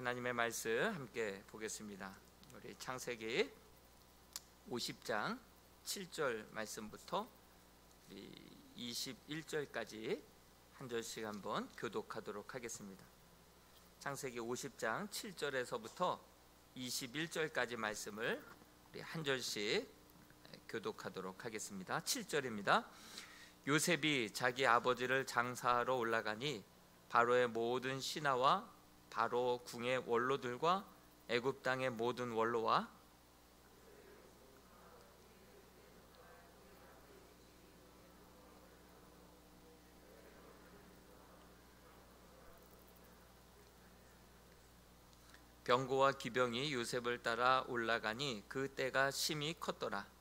하나님의 말씀 함께 보겠습니다. 우리 창세기 50장 7절 말씀부터 21절까지 한 절씩 한번 교독하도록 하겠습니다. 창세기 50장 7절에서부터 21절까지 말씀을 우리 한 절씩 교독하도록 하겠습니다. 7절입니다. 요셉이 자기 아버지를 장사하러 올라가니 바로의 모든 신하와 바로 궁의 원로들과 애굽 땅의 모든 원로와 병거와 기병이 요셉을 따라 올라가니 그 때가 심히 컸더라.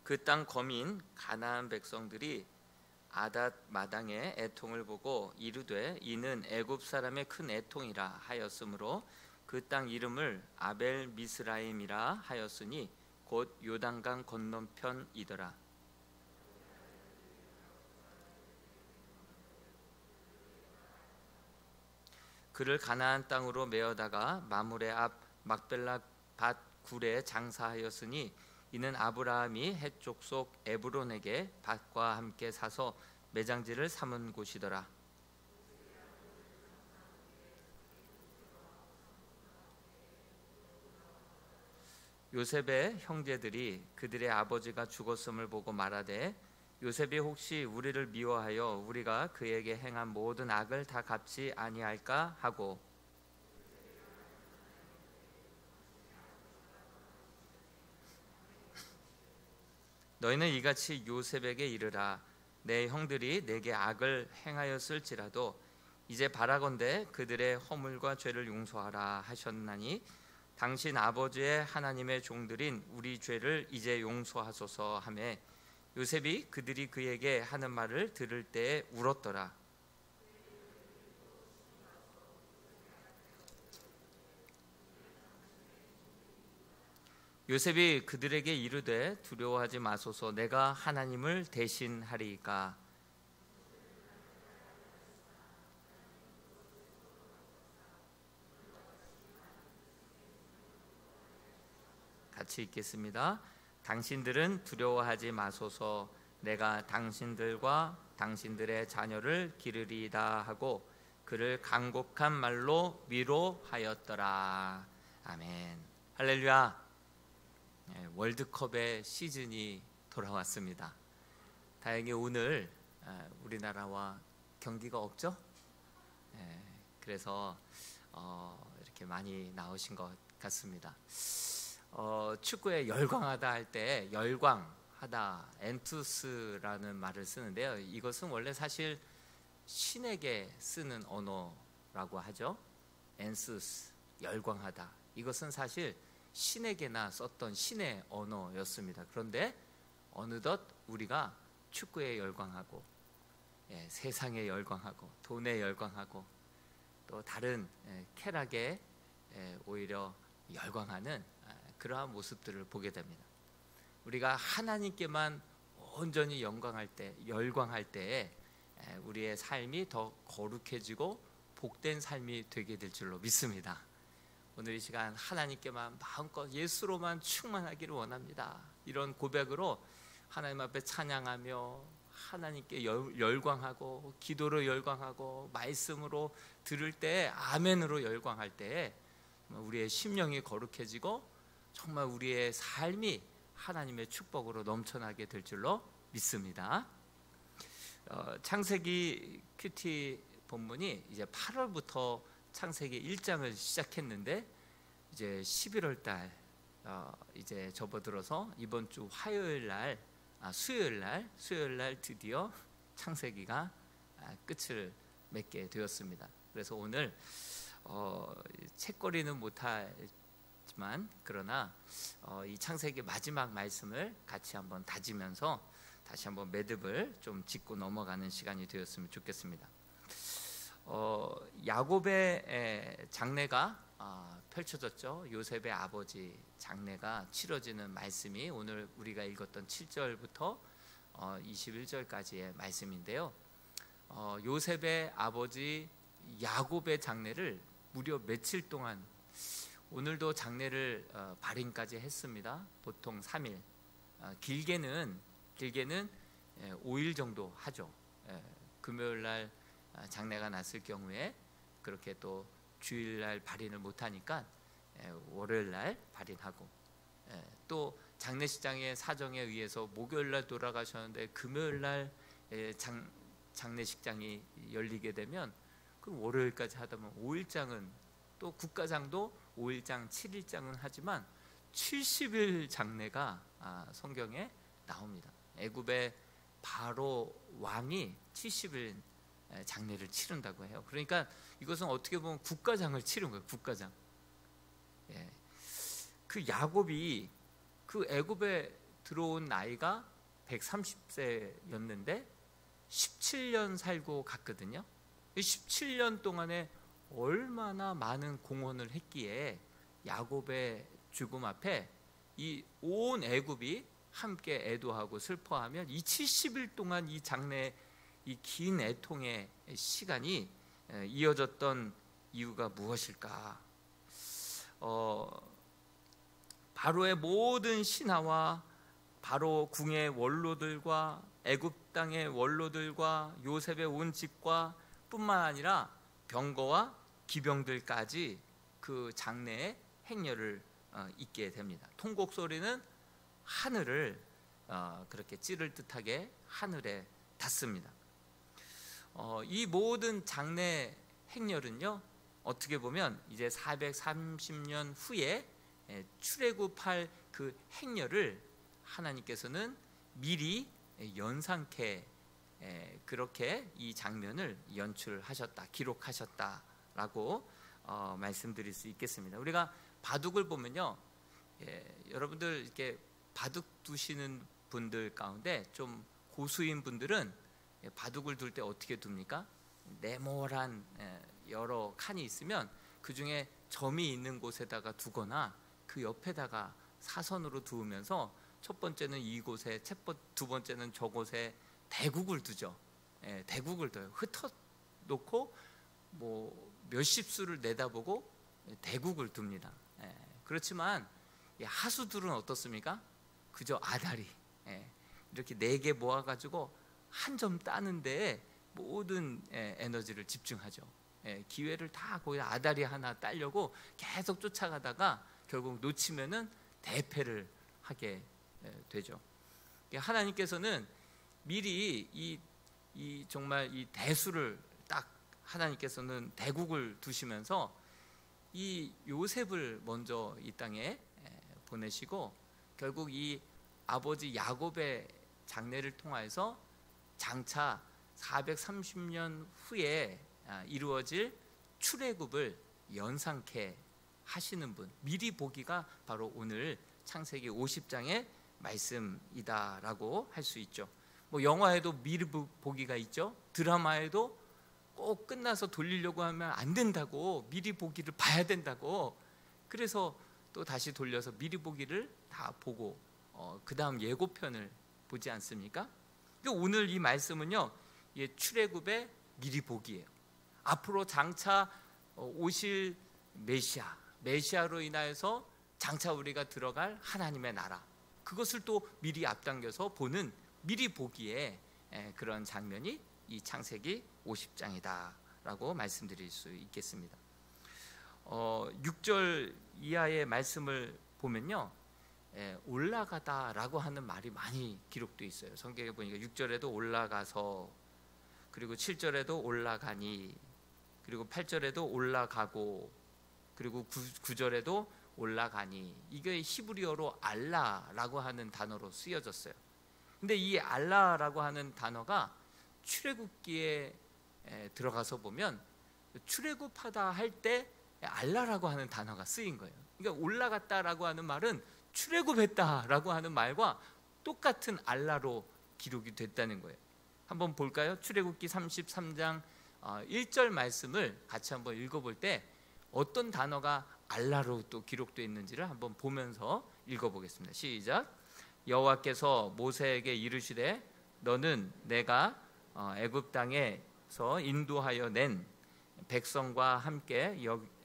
그 땅 거민 가나안 백성들이 아닷 마당의 애통을 보고 이르되 이는 애굽 사람의 큰 애통이라 하였으므로 그 땅 이름을 아벨 미스라임이라 하였으니 곧 요단강 건너편이더라. 그를 가나안 땅으로 메어다가 마므레 앞 막벨라 밭 굴에 장사하였으니 이는 아브라함이 헷 족속 에브론에게 밭과 함께 사서 매장지를 삼은 곳이더라. 요셉의 형제들이 그들의 아버지가 죽었음을 보고 말하되 요셉이 혹시 우리를 미워하여 우리가 그에게 행한 모든 악을 다 갚지 아니할까 하고 너희는 이같이 요셉에게 이르라. 내 형들이 내게 악을 행하였을지라도 이제 바라건대 그들의 허물과 죄를 용서하라 하셨나니 당신 아버지의 하나님의 종들인 우리 죄를 이제 용서하소서 하매 요셉이 그들이 그에게 하는 말을 들을 때에 울었더라. 요셉이 그들에게 이르되 두려워하지 마소서. 내가 하나님을 대신하리이까. 같이 읽겠습니다. 당신들은 두려워하지 마소서. 내가 당신들과 당신들의 자녀를 기르리이다 하고 그를 간곡한 말로 위로하였더라. 아멘. 할렐루야. 월드컵의 시즌이 돌아왔습니다. 다행히 오늘 우리나라와 경기가 없죠? 그래서 이렇게 많이 나오신 것 같습니다. 축구에 열광하다 할 때 열광하다 엔투스라는 말을 쓰는데요. 이것은 원래 사실 신에게 쓰는 언어라고 하죠. 엔수스, 열광하다. 이것은 사실 신에게나 썼던 신의 언어였습니다. 그런데 어느덧 우리가 축구에 열광하고 세상에 열광하고 돈에 열광하고 또 다른 쾌락에 오히려 열광하는 그러한 모습들을 보게 됩니다. 우리가 하나님께만 온전히 열광할 때에 우리의 삶이 더 거룩해지고 복된 삶이 되게 될 줄로 믿습니다. 오늘 이 시간 하나님께만 마음껏 예수로만 충만하기를 원합니다. 이런 고백으로 하나님 앞에 찬양하며 하나님께 열광하고 기도로 열광하고 말씀으로 들을 때 아멘으로 열광할 때 우리의 심령이 거룩해지고 정말 우리의 삶이 하나님의 축복으로 넘쳐나게 될 줄로 믿습니다. 창세기 큐티 본문이 이제 8월부터 창세기 1장을 시작했는데 이제 11월 달 이제 접어들어서 이번 주 수요일 날 드디어 창세기가 끝을 맺게 되었습니다. 그래서 오늘 책거리는 못하지만 그러나 이 창세기 마지막 말씀을 같이 한번 다지면서 다시 한번 매듭을 좀 짚고 넘어가는 시간이 되었으면 좋겠습니다. 야곱의 장래가 펼쳐졌죠. 요셉의 아버지 장례가 치러지는 말씀이 오늘 우리가 읽었던 7절부터 21절까지의 말씀인데요. 요셉의 아버지 야곱의 장례를 무려 며칠 동안, 오늘도 장례를 발인까지 했습니다. 보통 3일, 길게는 5일 정도 하죠. 금요일날 장례가 났을 경우에 그렇게 또 주일날 발인을 못하니까 월요일날 발인하고, 또 장례식장의 사정에 의해서 목요일날 돌아가셨는데 금요일날 장례식장이 열리게 되면 그럼 월요일까지 하다 보면 5일장은, 또 국가장도 5일장 7일장은 하지만 70일 장례가 성경에 나옵니다. 애굽의 바로 왕이 70일 장례를 치른다고 해요. 그러니까 이것은 어떻게 보면 국가장을 치른 거예요. 국가장. 그 야곱이 그 애굽에 들어온 나이가 130세였는데 17년 살고 갔거든요. 17년 동안에 얼마나 많은 공헌을 했기에 야곱의 죽음 앞에 이 온 애굽이 함께 애도하고 슬퍼하면 이 70일 동안 이 장례, 이 긴 애통의 시간이 이어졌던 이유가 무엇일까? 바로의 모든 신하와 바로 궁의 원로들과 애굽 땅의 원로들과 요셉의 온 집과 뿐만 아니라 병거와 기병들까지 그 장례의 행렬을 잇게 됩니다. 통곡 소리는 하늘을 그렇게 찌를 듯하게 하늘에 닿습니다. 이 모든 장례 행렬은요, 어떻게 보면 이제 430년 후에 출애굽할 그 행렬을 하나님께서는 미리 연상케 그렇게 이 장면을 연출하셨다, 기록하셨다라고 말씀드릴 수 있겠습니다. 우리가 바둑을 보면요, 여러분들 이렇게 바둑 두시는 분들 가운데 좀 고수인 분들은 바둑을 둘 때 어떻게 둡니까? 네모란 여러 칸이 있으면 그 중에 점이 있는 곳에다가 두거나 그 옆에다가 사선으로 두면서 첫 번째는 이곳에, 두 번째는 저곳에 대국을 두죠. 대국을 둬요. 흩어놓고 뭐 몇십 수를 내다보고 대국을 둡니다. 그렇지만 하수들은 어떻습니까? 그저 아다리 이렇게 4개 모아가지고 한 점 따는 데에 모든 에너지를 집중하죠. 기회를 다 거기다 아다리 하나 따려고 계속 쫓아가다가 결국 놓치면은 대패를 하게 되죠. 하나님께서는 미리 이 정말 이 대수를 딱 하나님께서는 대국을 두시면서 이 요셉을 먼저 이 땅에 보내시고 결국 이 아버지 야곱의 장례를 통하여서 장차 430년 후에 이루어질 출애굽을 연상케 하시는 분, 미리 보기가 바로 오늘 창세기 50장의 말씀이다라고 할 수 있죠. 뭐 영화에도 미리 보기가 있죠. 드라마에도 꼭 끝나서 돌리려고 하면 안 된다고, 미리 보기를 봐야 된다고. 그래서 또 다시 돌려서 미리 보기를 다 보고 그 다음 예고편을 보지 않습니까? 오늘 이 말씀은요, 출애굽의 미리 보기예요. 앞으로 장차 오실 메시아로 인하여서 장차 우리가 들어갈 하나님의 나라, 그것을 또 미리 앞당겨서 보는 미리 보기에 그런 장면이 이 창세기 50장이다라고 말씀드릴 수 있겠습니다. 6절 이하의 말씀을 보면요, 올라가다라고 하는 말이 많이 기록되어 있어요. 성경에 보니까 6절에도 올라가서, 그리고 7절에도 올라가니, 그리고 8절에도 올라가고, 그리고 9절에도 올라가니. 이게 히브리어로 알라라고 하는 단어로 쓰여졌어요. 근데 이 알라라고 하는 단어가 출애굽기에 들어가서 보면 출애굽하다 할 때 알라라고 하는 단어가 쓰인 거예요. 그러니까 올라갔다라고 하는 말은 출애굽했다라고 하는 말과 똑같은 알라로 기록이 됐다는 거예요. 한번 볼까요? 출애굽기 33장 1절 말씀을 같이 한번 읽어볼 때 어떤 단어가 알라로 또 기록되어 있는지를 한번 보면서 읽어보겠습니다. 시작. 여호와께서 모세에게 이르시되 너는 내가 애굽 땅에서 인도하여 낸 백성과 함께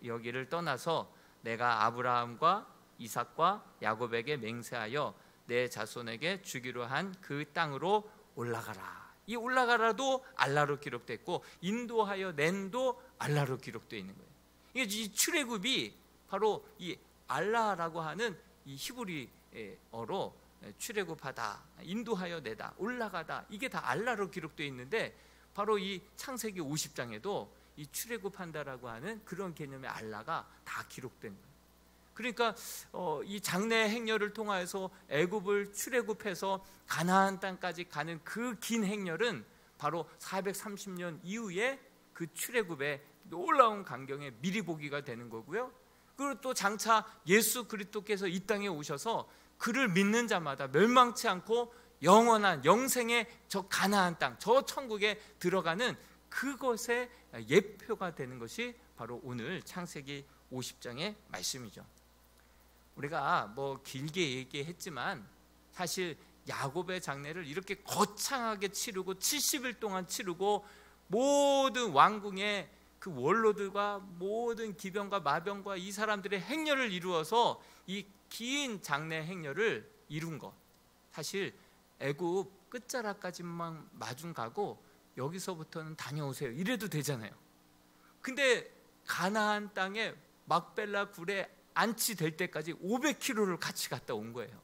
여기를 떠나서 내가 아브라함과 이삭과 야곱에게 맹세하여 내 자손에게 주기로 한 그 땅으로 올라가라. 이 올라가라도 알라로 기록됐고 인도하여 낸도 알라로 기록되어 있는 거예요. 이 출애굽이 바로 이 알라라고 하는 이 히브리어로 출애굽하다, 인도하여 내다, 올라가다, 이게 다 알라로 기록되어 있는데 바로 이 창세기 50장에도 이 출애굽한다라고 하는 그런 개념의 알라가 다 기록된 거예요. 그러니까 이 장래 행렬을 통하여서 애굽을 출애굽해서 가나안 땅까지 가는 그 긴 행렬은 바로 430년 이후에 그 출애굽의 놀라운 광경에 미리 보기가 되는 거고요. 그리고 또 장차 예수 그리스도께서 이 땅에 오셔서 그를 믿는 자마다 멸망치 않고 영원한 영생의 저 가나안 땅, 저 천국에 들어가는 그것의 예표가 되는 것이 바로 오늘 창세기 50장의 말씀이죠. 우리가 뭐 길게 얘기했지만 사실 야곱의 장례를 이렇게 거창하게 치르고 70일 동안 치르고 모든 왕궁의 그 원로들과 모든 기병과 마병과 이 사람들의 행렬을 이루어서 이 긴 장례 행렬을 이룬 것, 사실 애굽 끝자락까지만 마중 가고 여기서부터는 다녀오세요 이래도 되잖아요. 근데 가나안 땅에 막벨라 굴에 안치될 때까지 500km를 같이 갔다 온 거예요.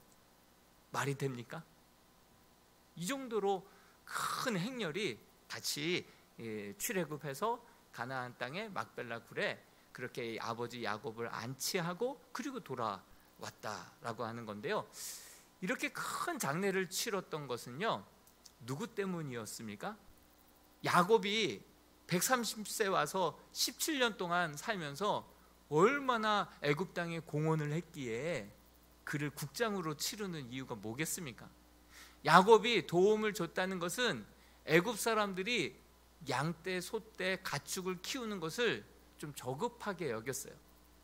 말이 됩니까? 이 정도로 큰 행렬이 같이 출애굽해서 가나안 땅의 막벨라 굴에 그렇게 아버지 야곱을 안치하고 그리고 돌아왔다라고 하는 건데요. 이렇게 큰 장례를 치렀던 것은요, 누구 때문이었습니까? 야곱이 130세 와서 17년 동안 살면서 얼마나 애굽 땅에 공헌을 했기에 그를 국장으로 치르는 이유가 뭐겠습니까? 야곱이 도움을 줬다는 것은 애굽 사람들이 양떼, 소떼, 가축을 키우는 것을 좀 저급하게 여겼어요.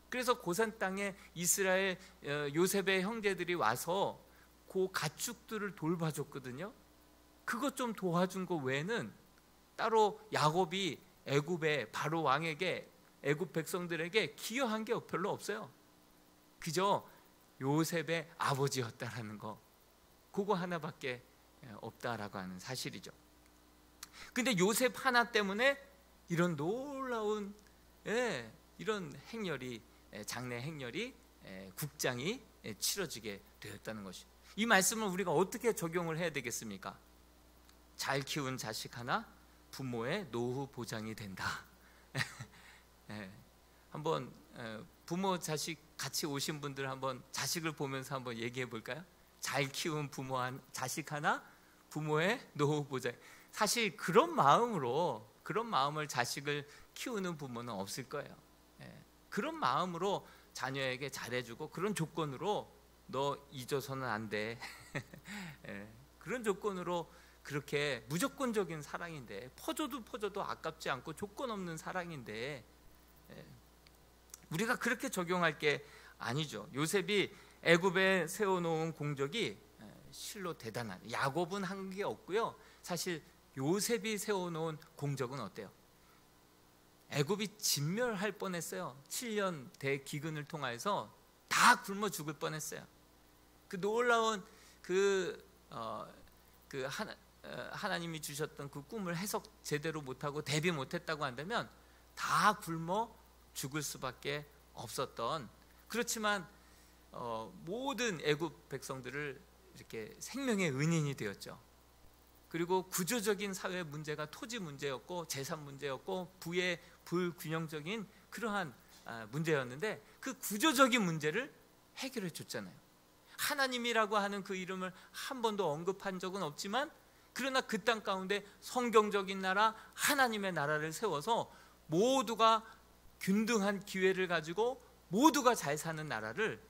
그래서 고산 땅에 이스라엘 요셉의 형제들이 와서 그 가축들을 돌봐줬거든요. 그것 좀 도와준 거 외에는 따로 야곱이 애굽의 바로 왕에게, 애굽 백성들에게 기여한 게 별로 없어요. 그저 요셉의 아버지였다라는 거, 그거 하나밖에 없다라고 하는 사실이죠. 근데 요셉 하나 때문에 이런 놀라운 이런 행렬이, 장례 행렬이, 국장이 치러지게 되었다는 것이, 이 말씀을 우리가 어떻게 적용을 해야 되겠습니까? 잘 키운 자식 하나 부모의 노후 보장이 된다. 한번 부모 자식 같이 오신 분들 한번 자식을 보면서 한번 얘기해 볼까요? 잘 키운 부모 자식 하나 부모의 노후 보장. 사실 그런 마음을 자식을 키우는 부모는 없을 거예요. 그런 마음으로 자녀에게 잘해주고 그런 조건으로 너 잊어서는 안 돼. 그런 조건으로, 그렇게 무조건적인 사랑인데, 퍼줘도 아깝지 않고 조건 없는 사랑인데 우리가 그렇게 적용할 게 아니죠. 요셉이 애굽에 세워놓은 공적이 실로 대단한, 야곱은 한 게 없고요. 사실 요셉이 세워놓은 공적은 어때요? 애굽이 진멸할 뻔했어요. 7년 대기근을 통해서 다 굶어 죽을 뻔했어요. 그 놀라운 하나님이 주셨던 그 꿈을 해석 제대로 못하고 대비 못했다고 한다면 다 굶어 죽을 수밖에 없었던, 그렇지만 모든 애굽 백성들을 이렇게 생명의 은인이 되었죠. 그리고 구조적인 사회 문제가 토지 문제였고 재산 문제였고 부의 불균형적인 그러한 문제였는데 그 구조적인 문제를 해결해 줬잖아요. 하나님이라고 하는 그 이름을 한 번도 언급한 적은 없지만, 그러나 그 땅 가운데 성경적인 나라, 하나님의 나라를 세워서 모두가 균등한 기회를 가지고 모두가 잘 사는 나라를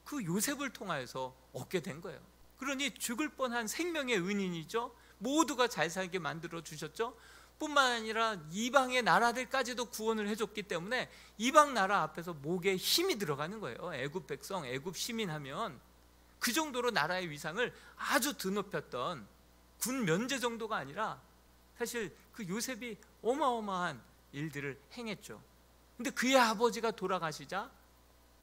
그 요셉을 통하여서 얻게 된 거예요. 그러니 죽을 뻔한 생명의 은인이죠. 모두가 잘 살게 만들어 주셨죠. 뿐만 아니라 이방의 나라들까지도 구원을 해줬기 때문에 이방 나라 앞에서 목에 힘이 들어가는 거예요. 애굽 백성, 애굽 시민 하면 그 정도로 나라의 위상을 아주 드높였던, 군 면제 정도가 아니라 사실 그 요셉이 어마어마한 일들을 행했죠. 근데 그의 아버지가 돌아가시자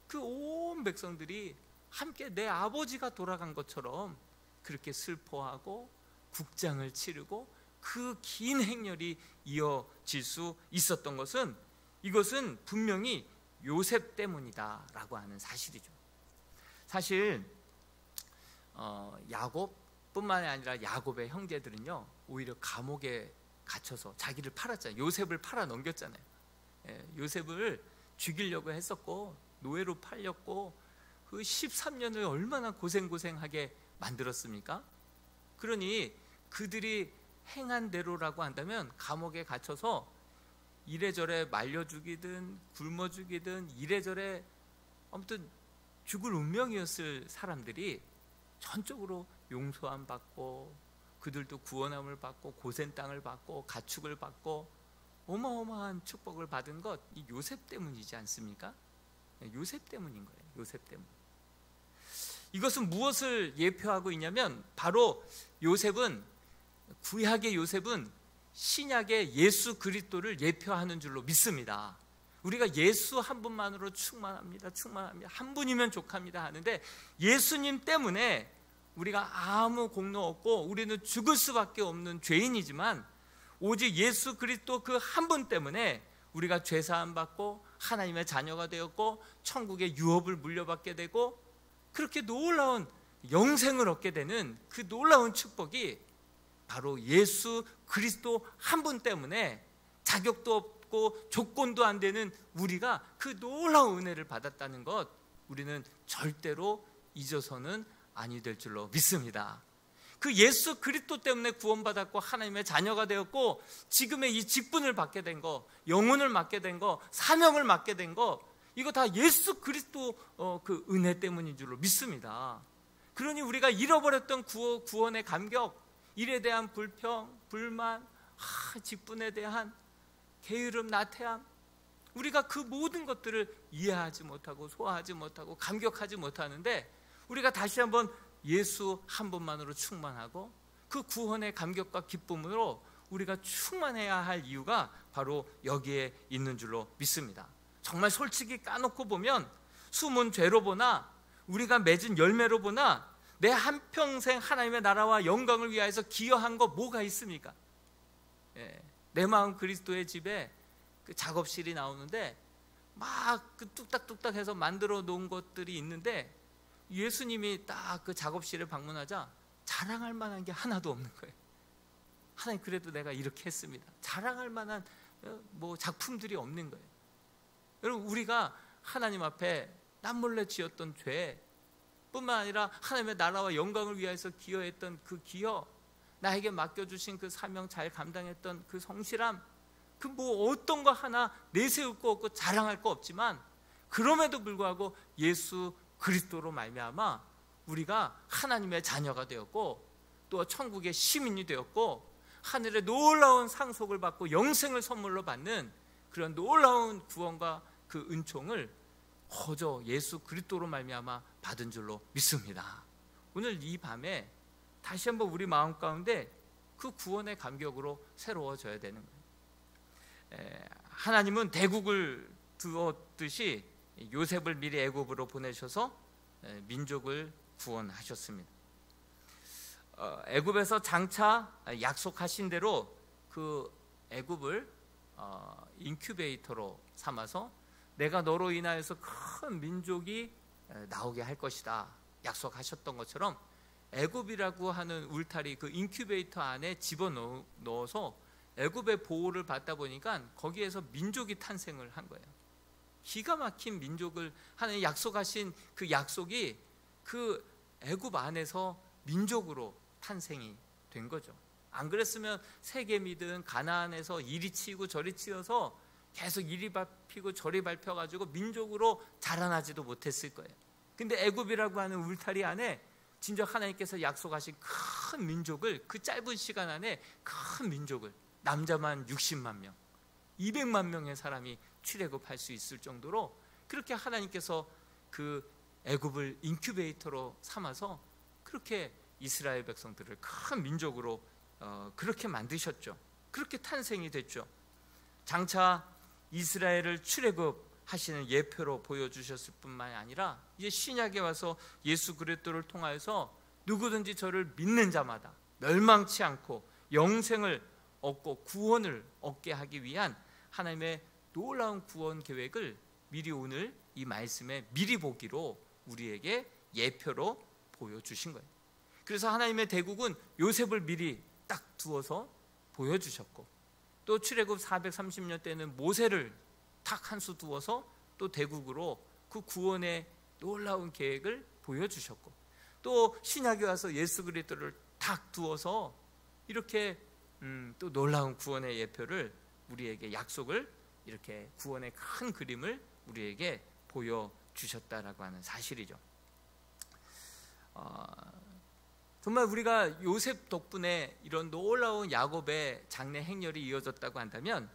그 온 백성들이 함께 내 아버지가 돌아간 것처럼 그렇게 슬퍼하고 국장을 치르고 그 긴 행렬이 이어질 수 있었던 것은, 이것은 분명히 요셉 때문이다라고 하는 사실이죠. 사실 야곱뿐만 아니라 야곱의 형제들은요, 오히려 감옥에 갇혀서 자기를 팔았잖아요. 요셉을 팔아 넘겼잖아요. 요셉을 죽이려고 했었고 노예로 팔렸고 그 13년을 얼마나 고생하게 만들었습니까? 그러니 그들이 행한 대로라고 한다면 감옥에 갇혀서 이래저래 말려 죽이든 굶어 죽이든 이래저래 아무튼 죽을 운명이었을 사람들이 전적으로 용서함 받고, 그들도 구원함을 받고 고센 땅을 받고 가축을 받고 어마어마한 축복을 받은 것, 이 요셉 때문이지 않습니까? 요셉 때문인 거예요. 요셉 때문. 이것은 무엇을 예표하고 있냐면 바로 구약의 요셉은 신약의 예수 그리스도를 예표하는 줄로 믿습니다. 우리가 예수 한 분만으로 충만합니다. 한 분이면 족합니다 하는데, 예수님 때문에 우리가 아무 공로 없고 우리는 죽을 수밖에 없는 죄인이지만 오직 예수 그리스도 그 한 분 때문에 우리가 죄사함 받고 하나님의 자녀가 되었고 천국의 유업을 물려받게 되고 그렇게 놀라운 영생을 얻게 되는 그 놀라운 축복이 바로 예수 그리스도 한 분 때문에 자격도 없고 조건도 안 되는 우리가 그 놀라운 은혜를 받았다는 것, 우리는 절대로 잊어서는 아니 될 줄로 믿습니다. 그 예수 그리스도 때문에 구원받았고 하나님의 자녀가 되었고 지금의 이 직분을 받게 된 거, 영혼을 맡게 된 거, 사명을 맡게 된 거, 이거 다 예수 그리스도 그 은혜 때문인 줄로 믿습니다. 그러니 우리가 잃어버렸던 구원의 감격, 일에 대한 불평, 불만, 직분에 대한 게으름, 나태함, 우리가 그 모든 것들을 이해하지 못하고 소화하지 못하고 감격하지 못하는데, 우리가 다시 한번 예수 한 분만으로 충만하고 그 구원의 감격과 기쁨으로 우리가 충만해야 할 이유가 바로 여기에 있는 줄로 믿습니다. 정말 솔직히 까놓고 보면 숨은 죄로 보나 우리가 맺은 열매로 보나 내 한평생 하나님의 나라와 영광을 위하여서 기여한 거 뭐가 있습니까? 내 마음 그리스도의 집에 그 작업실이 나오는데 막 그 뚝딱뚝딱 해서 만들어 놓은 것들이 있는데, 예수님이 딱 그 작업실을 방문하자 자랑할 만한 게 하나도 없는 거예요. 하나님, 그래도 내가 이렇게 했습니다. 자랑할 만한 작품들이 없는 거예요. 여러분, 우리가 하나님 앞에 남몰래 지었던 죄 뿐만 아니라 하나님의 나라와 영광을 위하여서 기여했던 그 기여, 나에게 맡겨주신 그 사명 잘 감당했던 그 성실함, 그 어떤 거 하나 내세울 거 없고 자랑할 거 없지만, 그럼에도 불구하고 예수 그리스도로 말미암아 우리가 하나님의 자녀가 되었고 또 천국의 시민이 되었고 하늘의 놀라운 상속을 받고 영생을 선물로 받는 그런 놀라운 구원과 그 은총을 거저 예수 그리스도로 말미암아 받은 줄로 믿습니다. 오늘 이 밤에 다시 한번 우리 마음 가운데 그 구원의 감격으로 새로워져야 되는 거예요. 하나님은 대국을 두었듯이 요셉을 미리 애굽으로 보내셔서 민족을 구원하셨습니다. 애굽에서 장차 약속하신 대로 그 애굽을 인큐베이터로 삼아서 내가 너로 인하여서 큰 민족이 나오게 할 것이다 약속하셨던 것처럼, 애굽이라고 하는 울타리 그 인큐베이터 안에 집어넣어서 애굽의 보호를 받다 보니까 거기에서 민족이 탄생을 한 거예요. 기가 막힌 민족을 하나님 약속하신 그 약속이 그 애굽 안에서 민족으로 탄생이 된 거죠. 안 그랬으면 세겜이든 가나안에서 이리 치고 저리 치여서 계속 이리 밟히고 저리 밟혀가지고 민족으로 자라나지도 못했을 거예요. 근데 애굽이라고 하는 울타리 안에 진짜 하나님께서 약속하신 큰 민족을, 그 짧은 시간 안에 큰 민족을 남자만 60만 명, 200만 명의 사람이 출애굽할 수 있을 정도로 그렇게 하나님께서 그 애굽을 인큐베이터로 삼아서 그렇게 이스라엘 백성들을 큰 민족으로 그렇게 만드셨죠. 그렇게 탄생이 됐죠. 장차 이스라엘을 출애굽하시는 예표로 보여주셨을 뿐만 아니라 이제 신약에 와서 예수 그리스도를 통하여서 누구든지 저를 믿는 자마다 멸망치 않고 영생을 얻고 구원을 얻게 하기 위한 하나님의 놀라운 구원 계획을 미리 오늘 이 말씀에 미리 보기로 우리에게 예표로 보여주신 거예요. 그래서 하나님의 대국은 요셉을 미리 딱 두어서 보여주셨고, 또 출애굽 430년 때는 모세를 딱 한 수 두어서 또 대국으로 그 구원의 놀라운 계획을 보여주셨고, 또 신약에 와서 예수 그리스도를 딱 두어서 이렇게 또 놀라운 구원의 예표를 우리에게 약속을 이렇게 구원의 큰 그림을 우리에게 보여주셨다라고 하는 사실이죠. 정말 우리가 요셉 덕분에 이런 놀라운 야곱의 장래 행렬이 이어졌다고 한다면,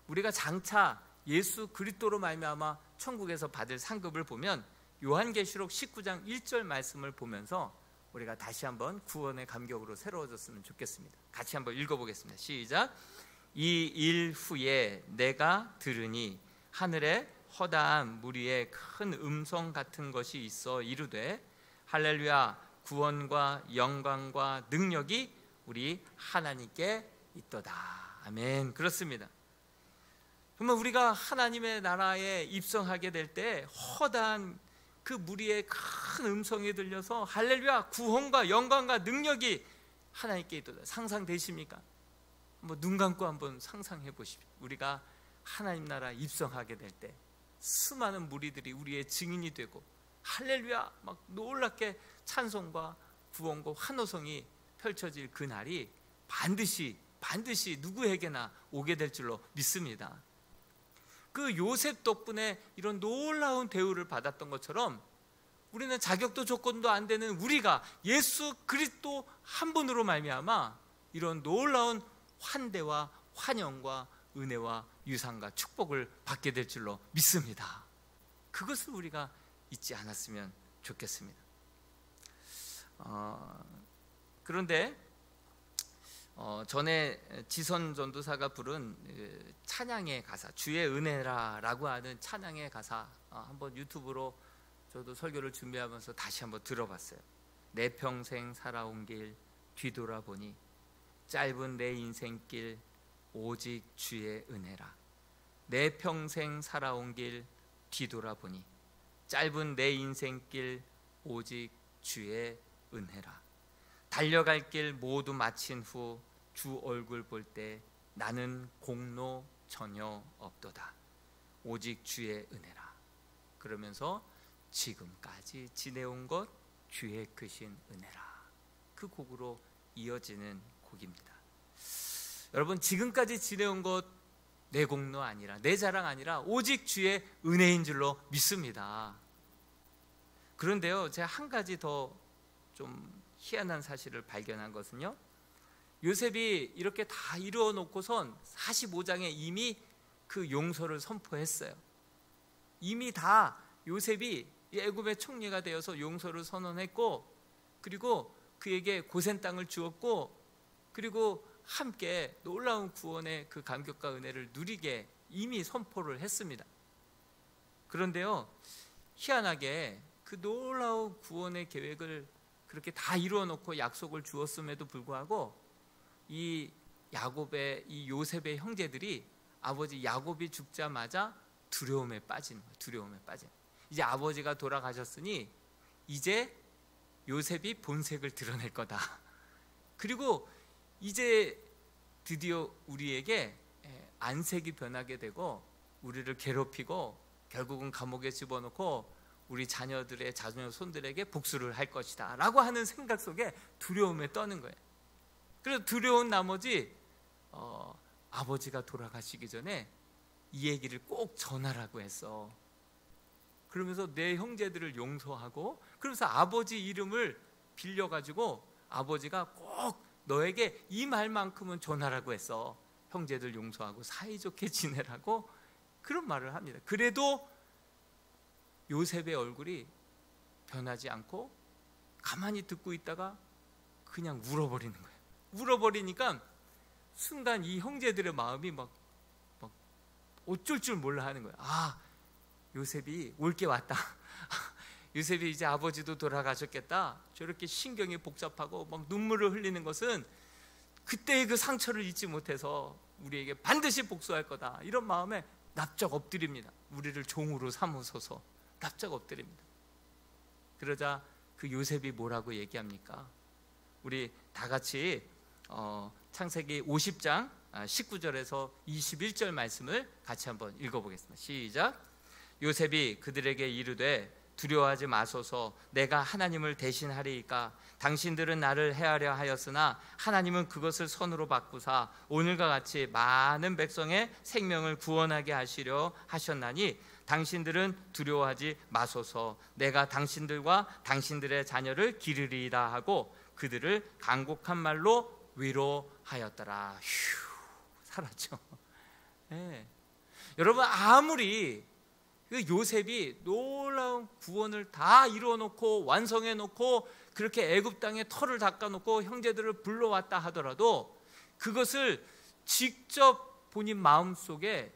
우리가 장차 예수 그리스도로 말미암아 천국에서 받을 상급을 보면 요한계시록 19장 1절 말씀을 보면서 우리가 다시 한번 구원의 감격으로 새로워졌으면 좋겠습니다. 같이 한번 읽어보겠습니다. 시작. 이 일 후에 내가 들으니 하늘에 허다한 무리의 큰 음성 같은 것이 있어 이르되 할렐루야, 구원과 영광과 능력이 우리 하나님께 있도다. 아멘. 그렇습니다. 정말 우리가 하나님의 나라에 입성하게 될 때 허다한 그 무리의 큰 음성이 들려서 할렐루야, 구원과 영광과 능력이 하나님께 있도다. 상상되십니까? 한번 눈 감고 한번 상상해 보십시오. 우리가 하나님 나라 입성하게 될 때 수많은 무리들이 우리의 증인이 되고 할렐루야 막 놀랍게 찬송과 구원과 환호성이 펼쳐질 그 날이 반드시 누구에게나 오게 될 줄로 믿습니다. 그 요셉 덕분에 이런 놀라운 대우를 받았던 것처럼 우리는 자격도 조건도 안 되는 우리가 예수 그리스도 한 분으로 말미암아 이런 놀라운 환대와 환영과 은혜와 유산과 축복을 받게 될 줄로 믿습니다. 그것을 우리가 잊지 않았으면 좋겠습니다. 그런데 전에 지선 전도사가 부른 찬양의 가사, 주의 은혜라라고 하는 찬양의 가사 한번 유튜브로 저도 설교를 준비하면서 다시 한번 들어봤어요. 내 평생 살아온 길 뒤돌아보니 짧은 내 인생길 오직 주의 은혜라. 내 평생 살아온 길 뒤돌아보니 짧은 내 인생길 오직 주의 은혜라. 달려갈 길 모두 마친 후 주 얼굴 볼 때 나는 공로 전혀 없도다. 오직 주의 은혜라. 그러면서 지금까지 지내온 것 주의 크신 은혜라. 그 곡으로 이어지는 곡입니다. 여러분, 지금까지 지내온 것 내 공로 아니라 내 자랑 아니라 오직 주의 은혜인 줄로 믿습니다. 그런데요, 제가 한 가지 더 좀 희한한 사실을 발견한 것은요, 요셉이 이렇게 다 이루어 놓고선 45장에 이미 그 용서를 선포했어요. 이미 다 요셉이 애굽의 총리가 되어서 용서를 선언했고, 그리고 그에게 고센 땅을 주었고, 그리고 함께 놀라운 구원의 그 감격과 은혜를 누리게 이미 선포를 했습니다. 그런데요, 희한하게 그 놀라운 구원의 계획을 그렇게 다 이루어 놓고 약속을 주었음에도 불구하고 이 야곱의, 이 요셉의 형제들이 아버지 야곱이 죽자마자 두려움에 빠진 거예요. 두려움에 빠진. 이제 아버지가 돌아가셨으니 이제 요셉이 본색을 드러낼 거다. 그리고 이제 드디어 우리에게 안색이 변하게 되고 우리를 괴롭히고 결국은 감옥에 집어넣고 우리 자녀들의 자녀 손들에게 복수를 할 것이다 라고 하는 생각 속에 두려움에 떠는 거예요. 그래서 두려운 나머지 아버지가 돌아가시기 전에 이 얘기를 꼭 전하라고 했어. 그러면서 내 형제들을 용서하고, 그러면서 아버지 이름을 빌려가지고 아버지가 꼭 너에게 이 말만큼은 전하라고 했어. 형제들 용서하고 사이좋게 지내라고 그런 말을 합니다. 그래도 요셉의 얼굴이 변하지 않고 가만히 듣고 있다가 그냥 울어버리는 거예요. 울어버리니까 순간 이 형제들의 마음이 막 어쩔 줄 몰라 하는 거예요. 아, 요셉이 올 게 왔다. 요셉이 이제 아버지도 돌아가셨겠다. 저렇게 신경이 복잡하고 막 눈물을 흘리는 것은 그때의 그 상처를 잊지 못해서 우리에게 반드시 복수할 거다. 이런 마음에 납작 엎드립니다. 우리를 종으로 삼으소서. 납작 엎드립니다. 그러자 그 요셉이 뭐라고 얘기합니까? 우리 다 같이 창세기 50장 19절에서 21절 말씀을 같이 한번 읽어보겠습니다. 시작. 요셉이 그들에게 이르되 두려워하지 마소서. 내가 하나님을 대신하리이까. 당신들은 나를 해하려 하였으나 하나님은 그것을 선으로 바꾸사 오늘과 같이 많은 백성의 생명을 구원하게 하시려 하셨나니 당신들은 두려워하지 마소서. 내가 당신들과 당신들의 자녀를 기르리이다 하고 그들을 간곡한 말로 위로하였더라. 휴, 살았죠. 네. 여러분, 아무리 그 요셉이 놀라운 구원을 다 이루어놓고 완성해놓고 그렇게 애굽 땅에 털을 닦아놓고 형제들을 불러왔다 하더라도 그것을 직접 본인 마음속에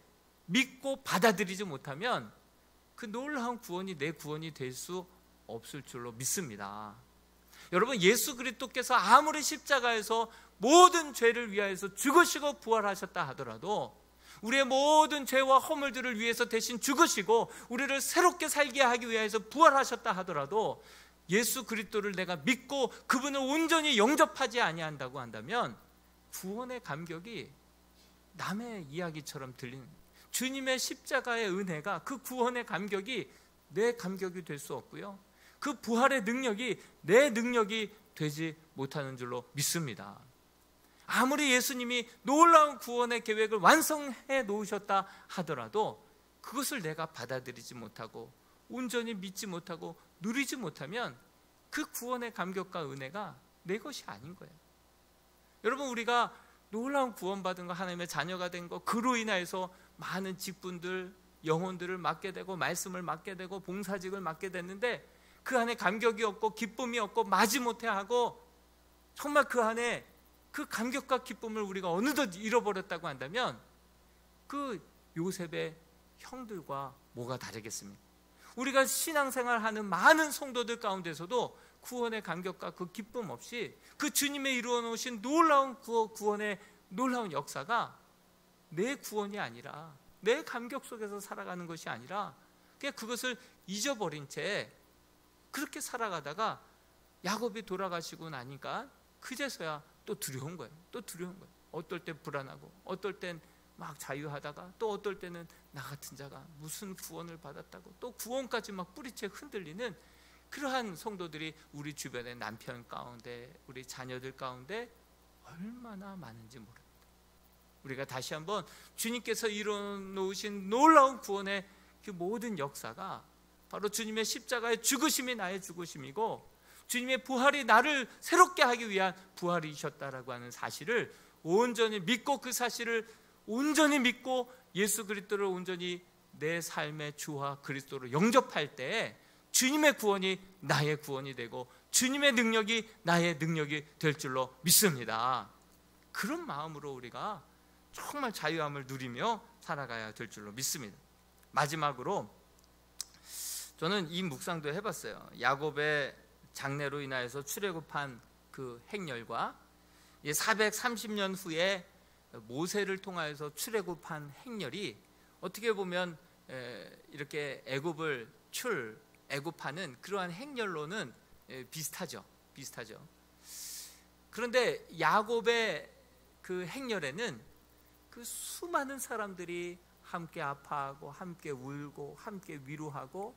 믿고 받아들이지 못하면 그 놀라운 구원이 내 구원이 될 수 없을 줄로 믿습니다. 여러분, 예수 그리스도께서 아무리 십자가에서 모든 죄를 위하여서 죽으시고 부활하셨다 하더라도 우리의 모든 죄와 허물들을 위해서 대신 죽으시고 우리를 새롭게 살게 하기 위해서 부활하셨다 하더라도 예수 그리스도를 내가 믿고 그분을 온전히 영접하지 아니한다고 한다면 구원의 감격이 남의 이야기처럼 들리는, 주님의 십자가의 은혜가 그 구원의 감격이 내 감격이 될 수 없고요, 그 부활의 능력이 내 능력이 되지 못하는 줄로 믿습니다. 아무리 예수님이 놀라운 구원의 계획을 완성해 놓으셨다 하더라도 그것을 내가 받아들이지 못하고 온전히 믿지 못하고 누리지 못하면 그 구원의 감격과 은혜가 내 것이 아닌 거예요. 여러분, 우리가 놀라운 구원받은 거, 하나님의 자녀가 된 거, 그로 인하여서 많은 직분들, 영혼들을 맡게 되고 말씀을 맡게 되고 봉사직을 맡게 됐는데 그 안에 감격이 없고 기쁨이 없고 마지못해 하고 정말 그 안에 그 감격과 기쁨을 우리가 어느덧 잃어버렸다고 한다면 그 요셉의 형들과 뭐가 다르겠습니까? 우리가 신앙생활하는 많은 성도들 가운데서도 구원의 감격과 그 기쁨 없이 그 주님의 이루어 놓으신 놀라운 구원의 놀라운 역사가 내 구원이 아니라 내 감격 속에서 살아가는 것이 아니라 그냥 그것을 잊어버린 채 그렇게 살아가다가 야곱이 돌아가시고 나니까 그제서야 또 두려운 거예요. 또 두려운 거예요. 어떨 때 불안하고 어떨 땐 막 자유하다가 또 어떨 때는 나 같은 자가 무슨 구원을 받았다고 또 구원까지 막 뿌리채 흔들리는 그러한 성도들이 우리 주변의 남편 가운데 우리 자녀들 가운데 얼마나 많은지 모릅니다. 우리가 다시 한번 주님께서 이루어놓으신 놀라운 구원의 그 모든 역사가 바로 주님의 십자가의 죽으심이 나의 죽으심이고 주님의 부활이 나를 새롭게 하기 위한 부활이셨다라고 하는 사실을 온전히 믿고 그 사실을 온전히 믿고 예수 그리스도를 온전히 내 삶의 주와 그리스도로 영접할 때 주님의 구원이 나의 구원이 되고 주님의 능력이 나의 능력이 될 줄로 믿습니다. 그런 마음으로 우리가 정말 자유함을 누리며 살아가야 될 줄로 믿습니다. 마지막으로 저는 이 묵상도 해봤어요. 야곱의 장래로 인하여서 출애굽한 그 행렬과 430년 후에 모세를 통하여서 출애굽한 행렬이 어떻게 보면 이렇게 애굽하는 그러한 행렬로는 비슷하죠. 그런데 야곱의 그 행렬에는 그 수많은 사람들이 함께 아파하고 함께 울고 함께 위로하고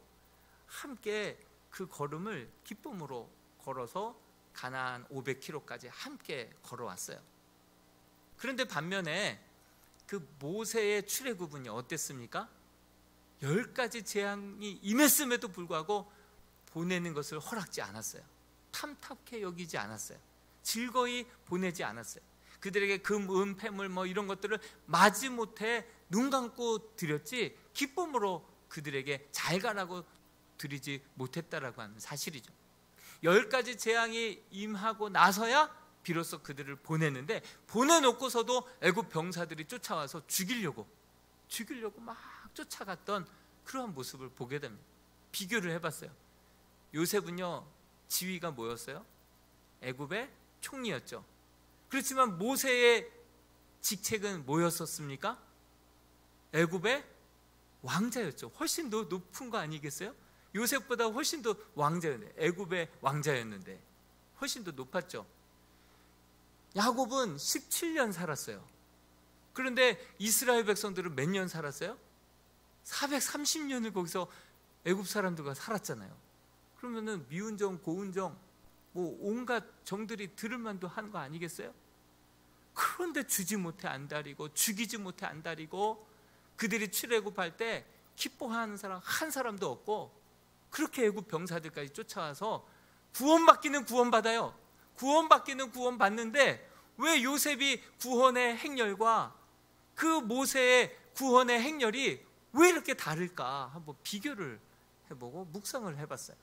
함께 그 걸음을 기쁨으로 걸어서 가나안 500km까지 함께 걸어왔어요. 그런데 반면에 그 모세의 출애굽은요 어땠습니까? 10가지 재앙이 임했음에도 불구하고 보내는 것을 허락지 않았어요. 탐탁해 여기지 않았어요. 즐거이 보내지 않았어요. 그들에게 금, 은, 폐물 뭐 이런 것들을 마지못해 눈 감고 드렸지 기쁨으로 그들에게 잘 가라고 드리지 못했다라고 하는 사실이죠. 10가지 재앙이 임하고 나서야 비로소 그들을 보냈는데, 보내놓고서도 애굽 병사들이 쫓아와서 죽이려고 막 쫓아갔던 그러한 모습을 보게 됩니다. 비교를 해봤어요. 요셉은요, 지위가 뭐였어요? 애굽의 총리였죠. 그렇지만 모세의 직책은 뭐였었습니까? 애굽의 왕자였죠. 훨씬 더 높은 거 아니겠어요? 요셉보다 훨씬 더 왕자였는데, 애굽의 왕자였는데 훨씬 더 높았죠. 야곱은 17년 살았어요. 그런데 이스라엘 백성들은 몇 년 살았어요? 430년을 거기서 애굽 사람들과 살았잖아요. 그러면은 미운 정, 고운 정, 뭐 온갖 정들이 들을 만도 한 거 아니겠어요? 그런데 주지 못해 안달이고 죽이지 못해 안달이고, 그들이 출애굽할 때 기뻐하는 사람 한 사람도 없고, 그렇게 애굽 병사들까지 쫓아와서 구원받기는 구원받아요. 구원받기는 구원받는데 왜 요셉이 구원의 행렬과 그 모세의 구원의 행렬이 왜 이렇게 다를까? 한번 비교를 해보고 묵상을 해봤어요.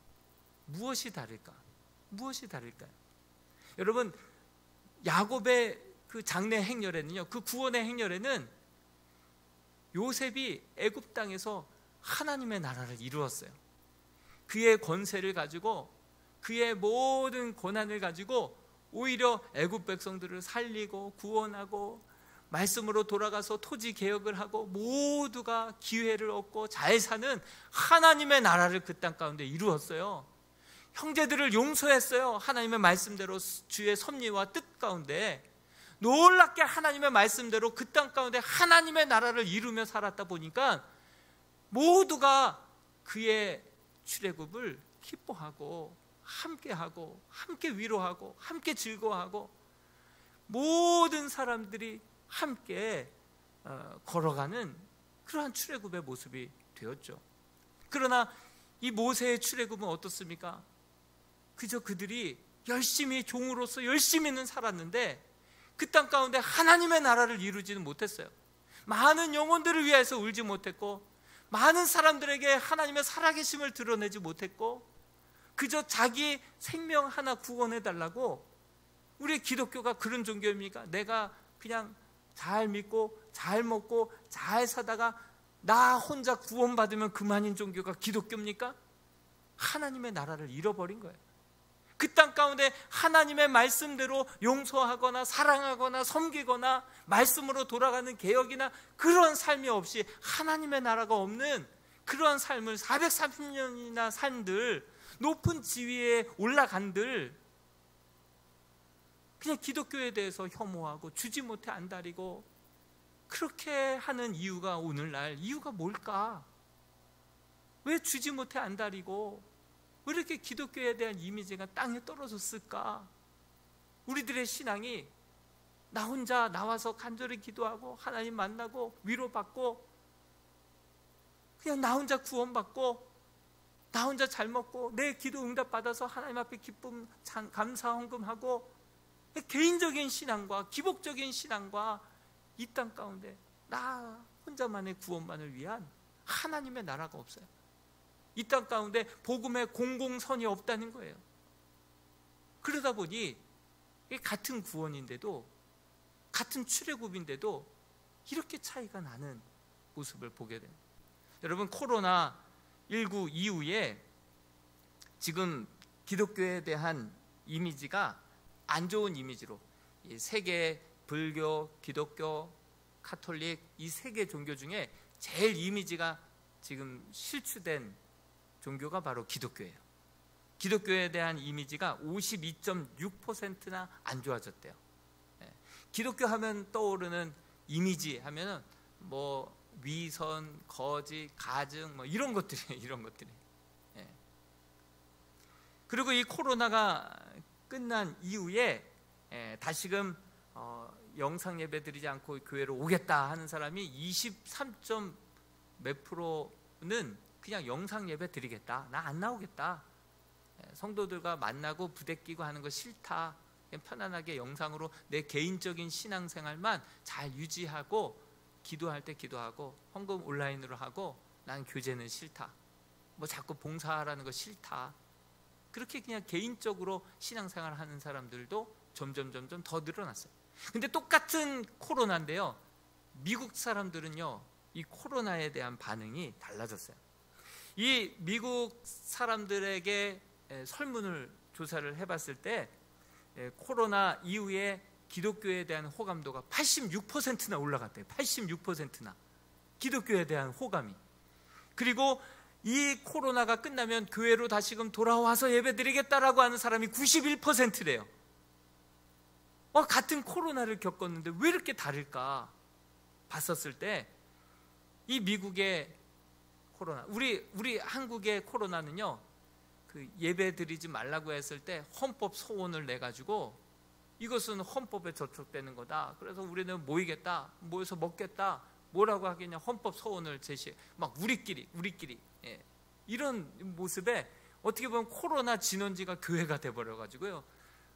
무엇이 다를까? 무엇이 다를까요? 여러분, 야곱의 그 장래 행렬에는요, 그 구원의 행렬에는 요셉이 애굽 땅에서 하나님의 나라를 이루었어요. 그의 권세를 가지고, 그의 모든 고난을 가지고 오히려 애굽 백성들을 살리고 구원하고 말씀으로 돌아가서 토지 개혁을 하고 모두가 기회를 얻고 잘 사는 하나님의 나라를 그 땅 가운데 이루었어요. 형제들을 용서했어요. 하나님의 말씀대로 주의 섭리와 뜻 가운데 놀랍게 하나님의 말씀대로 그 땅 가운데 하나님의 나라를 이루며 살았다 보니까 모두가 그의 출애굽을 기뻐하고 함께하고 함께 위로하고 함께 즐거워하고 모든 사람들이 함께 걸어가는 그러한 출애굽의 모습이 되었죠. 그러나 이 모세의 출애굽은 어떻습니까? 그저 그들이 열심히 종으로서 열심히는 살았는데 그 땅 가운데 하나님의 나라를 이루지는 못했어요. 많은 영혼들을 위해서 울지 못했고, 많은 사람들에게 하나님의 살아계심을 드러내지 못했고, 그저 자기 생명 하나 구원해달라고. 우리 기독교가 그런 종교입니까? 내가 그냥 잘 믿고 잘 먹고 잘 사다가 나 혼자 구원받으면 그만인 종교가 기독교입니까? 하나님의 나라를 잃어버린 거예요. 그 땅 가운데 하나님의 말씀대로 용서하거나 사랑하거나 섬기거나 말씀으로 돌아가는 개혁이나 그런 삶이 없이 하나님의 나라가 없는 그러한 삶을 430년이나 산들, 높은 지위에 올라간들, 그냥 기독교에 대해서 혐오하고 주지 못해 안달이고 그렇게 하는 이유가 오늘날 이유가 뭘까? 왜 주지 못해 안달이고 왜 이렇게 기독교에 대한 이미지가 땅에 떨어졌을까? 우리들의 신앙이 나 혼자 나와서 간절히 기도하고 하나님 만나고 위로받고 그냥 나 혼자 구원받고 나 혼자 잘 먹고 내 기도 응답받아서 하나님 앞에 기쁨 감사 헌금하고 개인적인 신앙과 기복적인 신앙과 이 땅 가운데 나 혼자만의 구원만을 위한 하나님의 나라가 없어요. 이 땅 가운데 복음의 공공선이 없다는 거예요. 그러다 보니 같은 구원인데도 같은 출애굽인데도 이렇게 차이가 나는 모습을 보게 됩니다. 여러분, 코로나19 이후에 지금 기독교에 대한 이미지가 안 좋은 이미지로 세계 불교, 기독교, 카톨릭 이 세 개 종교 중에 제일 이미지가 지금 실추된 종교가 바로 기독교예요. 기독교에 대한 이미지가 52.6%나 안 좋아졌대요. 기독교 하면 떠오르는 이미지 하면은 뭐 위선, 거짓, 가증 뭐 이런 것들이에요. 이런 것들이. 그리고 이 코로나가 끝난 이후에 다시금 영상 예배 드리지 않고 교회로 오겠다 하는 사람이 23. 몇 프로는 그냥 영상 예배 드리겠다, 나 안 나오겠다, 성도들과 만나고 부대끼고 하는 거 싫다, 편안하게 영상으로 내 개인적인 신앙생활만 잘 유지하고 기도할 때 기도하고 헌금 온라인으로 하고 난 교제는 싫다, 뭐 자꾸 봉사하라는 거 싫다, 그렇게 그냥 개인적으로 신앙생활 하는 사람들도 점점 더 늘어났어요. 근데 똑같은 코로나인데요, 미국 사람들은요 이 코로나에 대한 반응이 달라졌어요. 이 미국 사람들에게 설문을 조사를 해봤을 때 코로나 이후에 기독교에 대한 호감도가 86%나 올라갔대요. 86%나 기독교에 대한 호감이. 그리고 이 코로나가 끝나면 교회로 다시금 돌아와서 예배드리겠다라고 하는 사람이 91%래요. 같은 코로나를 겪었는데 왜 이렇게 다를까 봤었을 때 이 미국의 코로나, 우리 한국의 코로나는요, 그 예배 드리지 말라고 했을 때 헌법 소원을 내 가지고 이것은 헌법에 저촉되는 거다, 그래서 우리는 모이겠다, 모여서 먹겠다, 뭐라고 하겠냐, 헌법 소원을 제시해 막 우리끼리 이런 모습에 어떻게 보면 코로나 진원지가 교회가 돼버려 가지고요,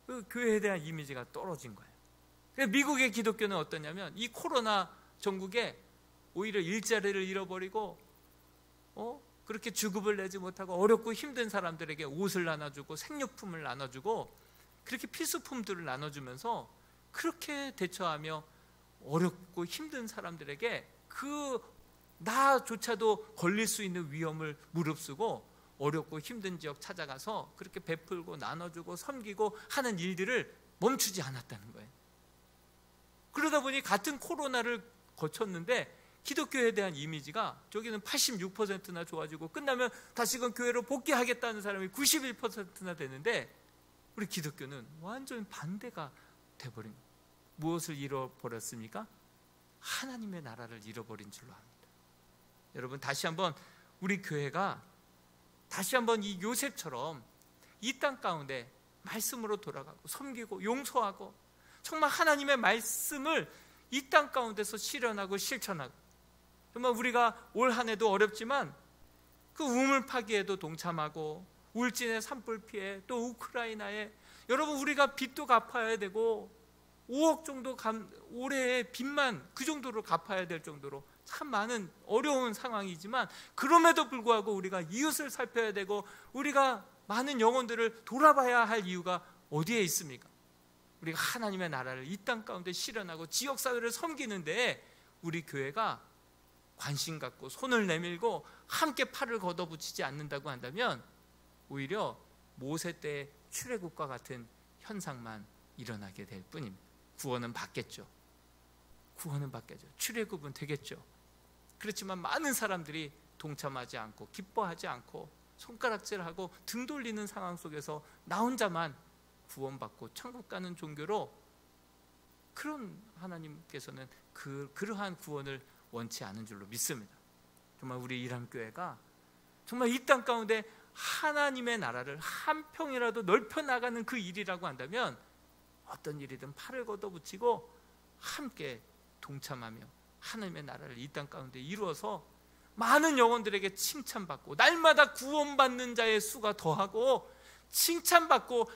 그 교회에 대한 이미지가 떨어진 거예요. 미국의 기독교는 어떠냐면 이 코로나 전국에 오히려 일자리를 잃어버리고 그렇게 주급을 내지 못하고 어렵고 힘든 사람들에게 옷을 나눠주고 생료품을 나눠주고 그렇게 필수품들을 나눠주면서 그렇게 대처하며 어렵고 힘든 사람들에게 그 나조차도 걸릴 수 있는 위험을 무릅쓰고 어렵고 힘든 지역 찾아가서 그렇게 베풀고 나눠주고 섬기고 하는 일들을 멈추지 않았다는 거예요. 그러다 보니 같은 코로나를 거쳤는데 기독교에 대한 이미지가 저기는 86%나 좋아지고 끝나면 다시금 교회로 복귀하겠다는 사람이 91%나 되는데 우리 기독교는 완전 반대가 돼버린 거예요. 무엇을 잃어버렸습니까? 하나님의 나라를 잃어버린 줄로 압니다. 여러분, 다시 한번 우리 교회가 다시 한번 이 요셉처럼 이 땅 가운데 말씀으로 돌아가고 섬기고 용서하고 정말 하나님의 말씀을 이 땅 가운데서 실현하고 실천하고, 정말 우리가 올 한 해도 어렵지만 그 우물 파기에도 동참하고 울진의 산불 피해, 또 우크라이나에 여러분 우리가 빚도 갚아야 되고 5억 정도 올해의 빚만 그 정도로 갚아야 될 정도로 참 많은 어려운 상황이지만 그럼에도 불구하고 우리가 이웃을 살펴야 되고 우리가 많은 영혼들을 돌아봐야 할 이유가 어디에 있습니까? 우리가 하나님의 나라를 이 땅 가운데 실현하고 지역사회를 섬기는데 우리 교회가 관심 갖고 손을 내밀고 함께 팔을 걷어붙이지 않는다고 한다면 오히려 모세 때의 출애굽과 같은 현상만 일어나게 될 뿐입니다. 구원은 받겠죠. 출애굽은 되겠죠. 그렇지만 많은 사람들이 동참하지 않고 기뻐하지 않고 손가락질하고 등 돌리는 상황 속에서 나 혼자만 구원받고 천국 가는 종교로, 그런 하나님께서는 그러한 구원을 원치 않은 줄로 믿습니다. 정말 우리 이람교회가 정말 이 땅 가운데 하나님의 나라를 한 평이라도 넓혀 나가는 그 일이라고 한다면 어떤 일이든 팔을 걷어붙이고 함께 동참하며 하나님의 나라를 이 땅 가운데 이루어서 많은 영혼들에게 칭찬받고 날마다 구원받는 자의 수가 더하고 칭찬받고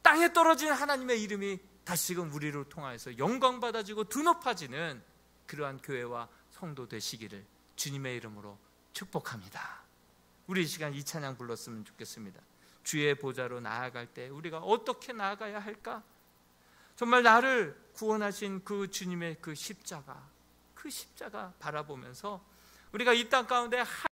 땅에 떨어진 하나님의 이름이 다시금 우리를 통하여서 영광받아지고 드높아지는 그러한 교회와 성도 되시기를 주님의 이름으로 축복합니다. 우리 이 시간 이 찬양 불렀으면 좋겠습니다. 주의 보좌로 나아갈 때 우리가 어떻게 나아가야 할까? 정말 나를 구원하신 그 주님의 그 십자가 바라보면서 우리가 이 땅 가운데